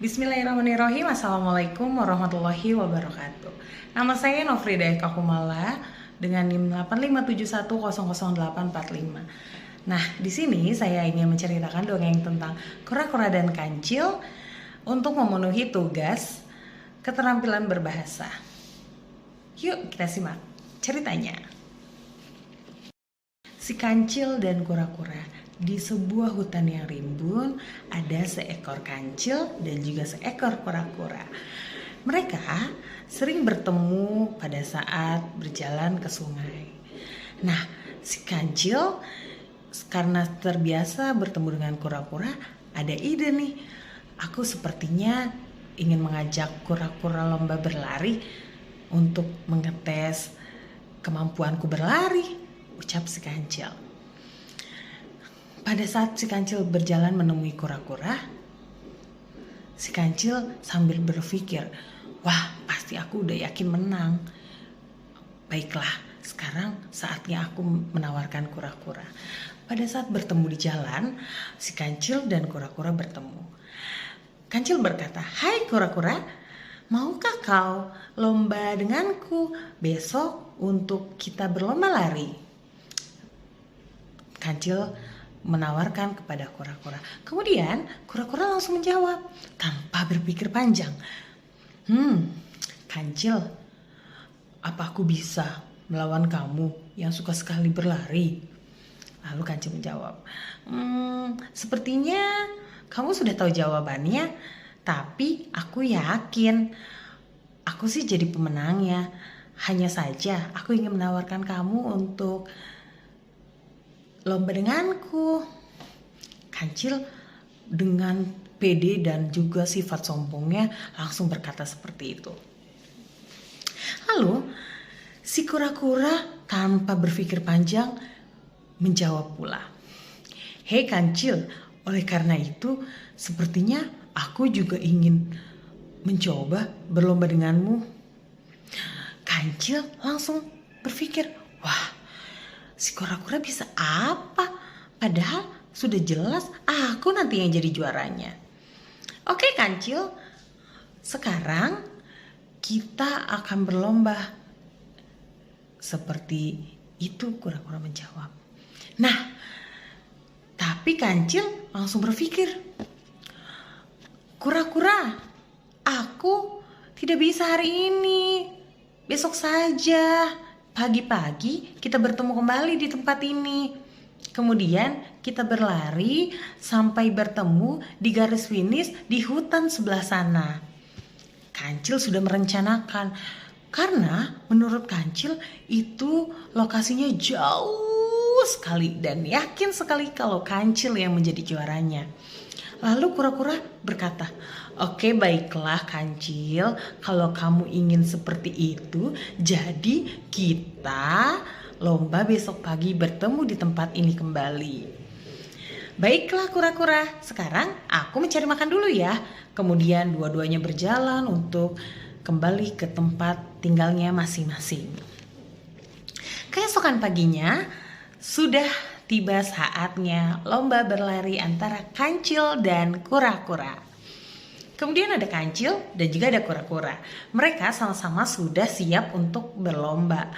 Bismillahirrahmanirrahim. Assalamualaikum warahmatullahi wabarakatuh. Nama saya Nofrida Eka Kumala dengan NIM 8571000845. Nah, di sini saya ingin menceritakan dongeng tentang kura-kura dan kancil untuk memenuhi tugas keterampilan berbahasa. Yuk kita simak ceritanya. Si kancil dan kura-kura. Di sebuah hutan yang rimbun, ada seekor kancil dan juga seekor kura-kura. Mereka sering bertemu pada saat berjalan ke sungai. Nah, si kancil karena terbiasa bertemu dengan kura-kura, ada ide nih. Aku sepertinya ingin mengajak kura-kura lomba berlari untuk mengetes kemampuanku berlari, ucap si kancil. Pada saat si kancil berjalan menemui kura-kura, si kancil sambil berpikir, wah pasti aku udah yakin menang. Baiklah, sekarang saatnya aku menawarkan kura-kura. Pada saat bertemu di jalan, si kancil dan kura-kura bertemu. Kancil berkata, hai kura-kura, maukah kau lomba denganku besok untuk kita berlomba lari? Kancil menawarkan kepada kura-kura. Kemudian kura-kura langsung menjawab tanpa berpikir panjang. Kancil, apa aku bisa melawan kamu yang suka sekali berlari? Lalu kancil menjawab, sepertinya kamu sudah tahu jawabannya, tapi aku yakin aku sih jadi pemenangnya. Hanya saja aku ingin menawarkan kamu untuk lomba denganku. Kancil dengan pede dan juga sifat sombongnya langsung berkata seperti itu. Lalu si kura-kura tanpa berpikir panjang menjawab pula, hei kancil, oleh karena itu sepertinya aku juga ingin mencoba berlomba denganmu. Kancil langsung berpikir, wah, si kura-kura bisa apa? Padahal sudah jelas aku nanti yang jadi juaranya. Oke kancil, sekarang kita akan berlomba. Seperti itu kura-kura menjawab. Nah, tapi kancil langsung berpikir, kura-kura, aku tidak bisa hari ini. Besok saja. Pagi-pagi kita bertemu kembali di tempat ini. Kemudian kita berlari sampai bertemu di garis finish di hutan sebelah sana. Kancil sudah merencanakan karena menurut Kancil itu lokasinya jauh sekali dan yakin sekali kalau Kancil yang menjadi juaranya. Lalu kura-kura berkata, oke baiklah Kancil, kalau kamu ingin seperti itu, jadi kita lomba besok pagi bertemu di tempat ini kembali. Baiklah kura-kura, sekarang aku mencari makan dulu ya. Kemudian dua-duanya berjalan untuk kembali ke tempat tinggalnya masing-masing. Keesokan paginya sudah tiba saatnya lomba berlari antara kancil dan kura-kura. Kemudian ada kancil dan juga ada kura-kura. Mereka sama-sama sudah siap untuk berlomba.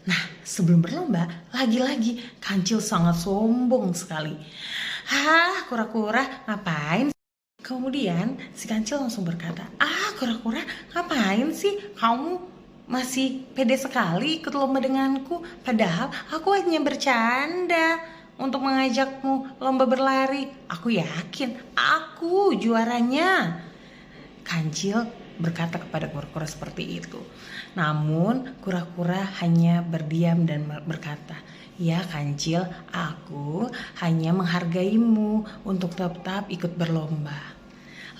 Nah, sebelum berlomba, lagi-lagi kancil sangat sombong sekali. Hah, kura-kura, ngapain? Kemudian si kancil langsung berkata, kura-kura, ngapain sih kamu masih pede sekali ikut lomba denganku, padahal aku hanya bercanda untuk mengajakmu lomba berlari. Aku yakin aku juaranya. Kancil berkata kepada kura-kura seperti itu. Namun kura-kura hanya berdiam dan berkata, ya Kancil, aku hanya menghargaimu untuk tetap ikut berlomba.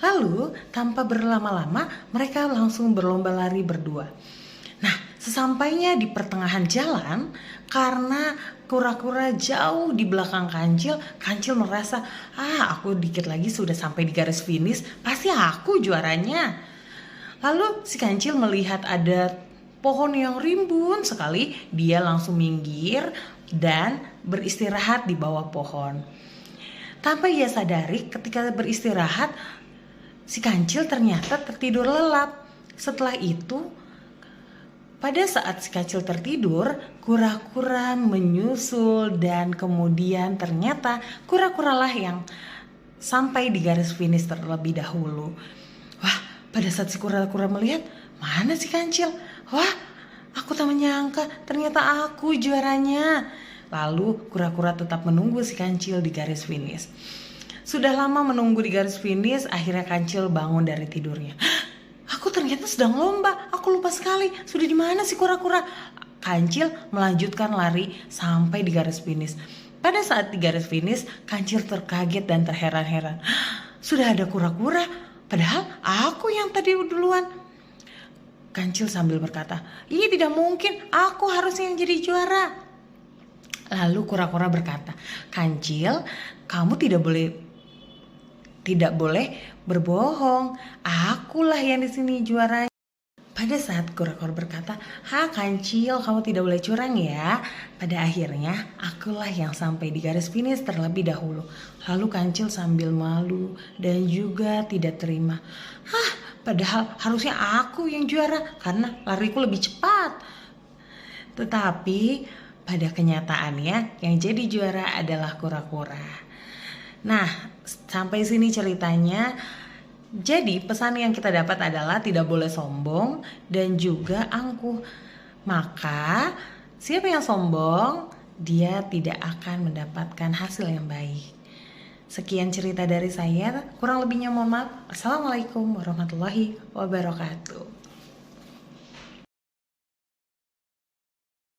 Lalu tanpa berlama-lama mereka langsung berlomba lari berdua. Nah, sesampainya di pertengahan jalan, karena kura-kura jauh di belakang Kancil, Kancil merasa, aku dikit lagi sudah sampai di garis finish, pasti aku juaranya. Lalu si Kancil melihat ada pohon yang rimbun sekali, dia langsung minggir dan beristirahat di bawah pohon. Tanpa ia sadari ketika beristirahat, si kancil ternyata tertidur lelap. Setelah itu, pada saat si kancil tertidur, kura-kura menyusul dan kemudian ternyata kura-kura lah yang sampai di garis finish terlebih dahulu. Wah, pada saat si kura-kura melihat, mana si kancil? Wah, aku tak menyangka ternyata aku juaranya. Lalu kura-kura tetap menunggu si kancil di garis finish. Sudah lama menunggu di garis finish, akhirnya kancil bangun dari tidurnya. Aku ternyata sedang lomba, aku lupa sekali. Sudah di mana si kura-kura? Kancil melanjutkan lari sampai di garis finish. Pada saat di garis finish, kancil terkaget dan terheran-heran. Sudah ada kura-kura, padahal aku yang tadi duluan. Kancil sambil berkata, "Ini tidak mungkin, aku harusnya yang jadi juara." Lalu kura-kura berkata, "Kancil, kamu tidak boleh berbohong. Akulah yang di sini juara." Pada saat kura-kura berkata, Kancil, kamu tidak boleh curang ya." Pada akhirnya, akulah yang sampai di garis finish terlebih dahulu. Lalu Kancil sambil malu dan juga tidak terima. Padahal harusnya aku yang juara karena lariku lebih cepat. Tetapi pada kenyataannya yang jadi juara adalah kura-kura. Nah, sampai sini ceritanya. Jadi pesan yang kita dapat adalah tidak boleh sombong dan juga angkuh. Maka siapa yang sombong, dia tidak akan mendapatkan hasil yang baik. Sekian cerita dari saya, kurang lebihnya mohon maaf. Assalamualaikum warahmatullahi wabarakatuh.